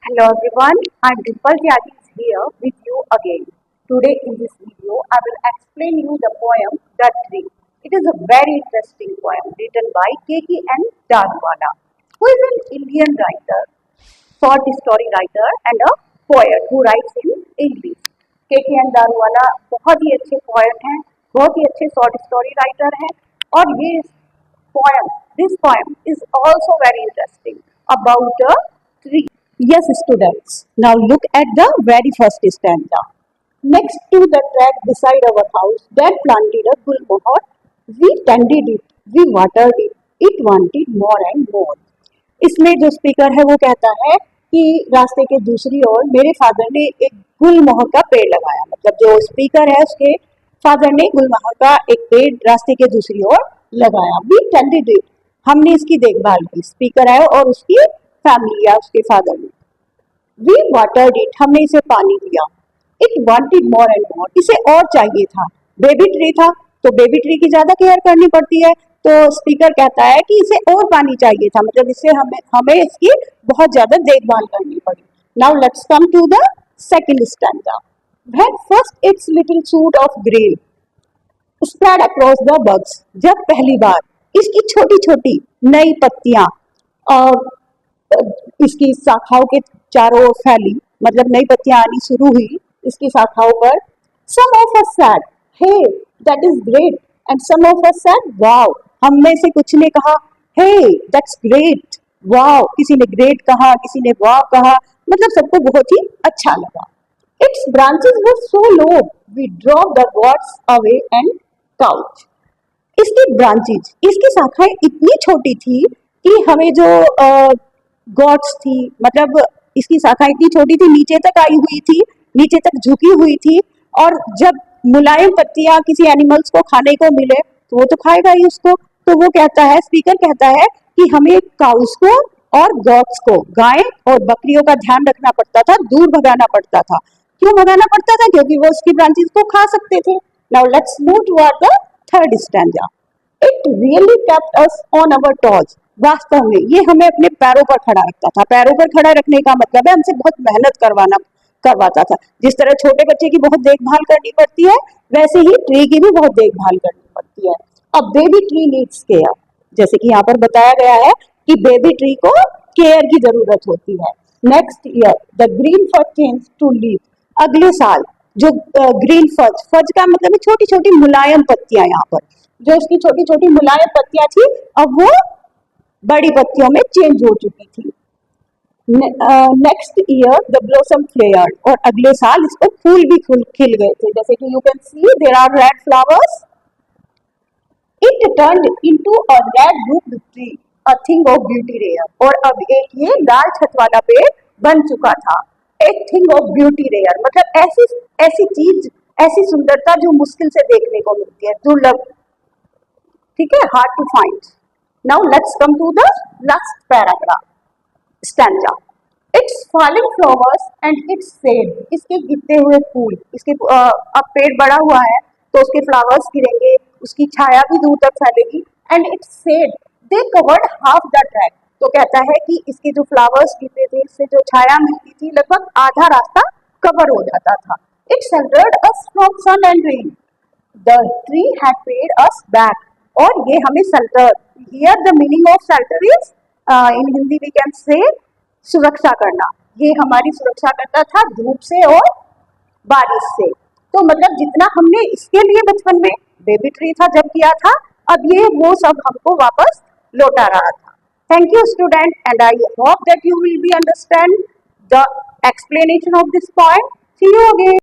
Hello everyone, I'm Dimple Tyagi here with you again. Today in this video, I will explain you the poem The Tree. It is a very interesting poem written by K.K.N. Daruwala, who is an Indian writer, short story writer and a poet who writes in English. K.K.N. Daruwalla बहुत ही अच्छे poet हैं, बहुत ही अच्छे short story writer हैं और ये this poem is also very interesting about a tree. Yes, students. Now look at the very first stanza. Next to the track beside our house, there planted a gulmohar. We tended it, we watered it. It wanted more and more. इसमें जो speaker है वो कहता है कि रास्ते के दूसरी ओर मेरे फादर ने एक गुलमोहर का पेड़ लगाया। मतलब जो स्पीकर है उसके फादर ने गुलमोहर का एक पेड़ रास्ते के दूसरी ओर लगाया। वी टेंडेड इट, हमने इसकी देखभाल की। स्पीकर है और उसकी फैमिली या उसके फादर ने। वी वाटर्ड इट, हमने इसे पानी दिया। It wanted more and more, इसे और चाहिए था। बेबी ट्री था तो बेबी ट्री की ज्यादा केयर करनी पड़ती है, तो स्पीकर कहता है कि इसे और पानी चाहिए था, मतलब इससे हमें इसकी बहुत ज्यादा देखभाल करनी पड़ी। Now let's come to the second stanza. When first its little suit of green spread across the boughs, जब पहली बार इसकी छोटी छोटी नई पत्तियां इसकी शाखाओं के चारों ओर फैली, मतलब नई पत्तियां आनी शुरू हुई इसकी शाखाओं पर। Some of us said hey that is great and some of us said wow, हम में से कुछ ने कहा हे दैट्स ग्रेट, वाओ, किसी ने ग्रेट कहा, किसी ने वाओ कहा, मतलब सबको बहुत ही अच्छा लगा। Its branches were so low we drop the gods away and couch, इसकी ब्रांचेज, इसकी शाखाएं इतनी छोटी थी कि हमें जो गॉड्स थी, मतलब इसकी शाखा इतनी छोटी थी, नीचे तक आई हुई थी, नीचे तक झुकी हुई थी, और जब मुलायम पत्तियां किसी एनिमल्स को खाने को मिले तो वो तो खाएगा ही उसको। तो वो कहता है, स्पीकर कहता है कि हमें काउस को और गॉड्स को, गाय और बकरियों का ध्यान रखना पड़ता था, दूर भगाना पड़ता था। क्यों भगाना पड़ता था? क्योंकि वो उसकी ब्रांचेस को खा सकते थे। Now let's move toward the third stanza. It really kept us on our toes, वास्तव में ये हमें अपने पैरों पर खड़ा रखता था। पैरों पर खड़ा रखने का मतलब है हमसे बहुत मेहनत करवाता था। जिस तरह छोटे बच्चे की बहुत देखभाल करनी पड़ती है, वैसे ही ट्री की भी बहुत देखभाल करनी पड़ती है। अब बेबी ट्री नीड्स केयर, जैसे कि यहाँ पर बताया गया है कि बेबी ट्री को केयर की जरूरत होती है। Next year the green fuzz change to leaf, अगले साल जो ग्रीन फज, फज का मतलब है छोटी छोटी मुलायम पत्तियां, यहाँ पर जो उसकी छोटी छोटी मुलायम पत्तियां थी अब वो बड़ी पत्तियों में चेंज हो चुकी थी। Next year the blossom flared, और अगले साल इस पर फूल भी खिल गए थे, जैसे कि you can see there are red flowers. It turned into a red roofed tree, a thing of beauty rare, और अब एक ये लाल छत वाला पेड़ बन चुका था। एक थिंग ऑफ ब्यूटी रेयर मतलब ऐसी चीज, ऐसी सुंदरता जो मुश्किल से देखने को मिलती है, दुर्लभ, ठीक है, hard to find. Now let's come to the last paragraph stanza. Its falling flowers and its shade, इसके गिरते हुए फूल, इसके अब पेड़ बड़ा हुआ है तो उसके फ्लावर्स गिरेंगे, उसकी छाया भी दूर तक फैलेगी। And its said they covered half the track, तो कहता है कि इसके जो फ्लावर्स गिरते थे, इससे जो छाया मिलती थी, लगभग आधा रास्ता कवर हो जाता था। It sheltered us from sun and rain, the tree had paid us back, और ये हमें shelter, here the meaning of shelter is in Hindi we can say सुरक्षा करना, ये हमारी सुरक्षा करता था धूप से और बारिश से। तो मतलब जितना हमने इसके लिए बचपन में बेबी ट्री था जब किया था, अब ये वो सब हमको वापस लौटा रहा था। Thank you student, and I hope that you will be understand the explanation of this point. See you again.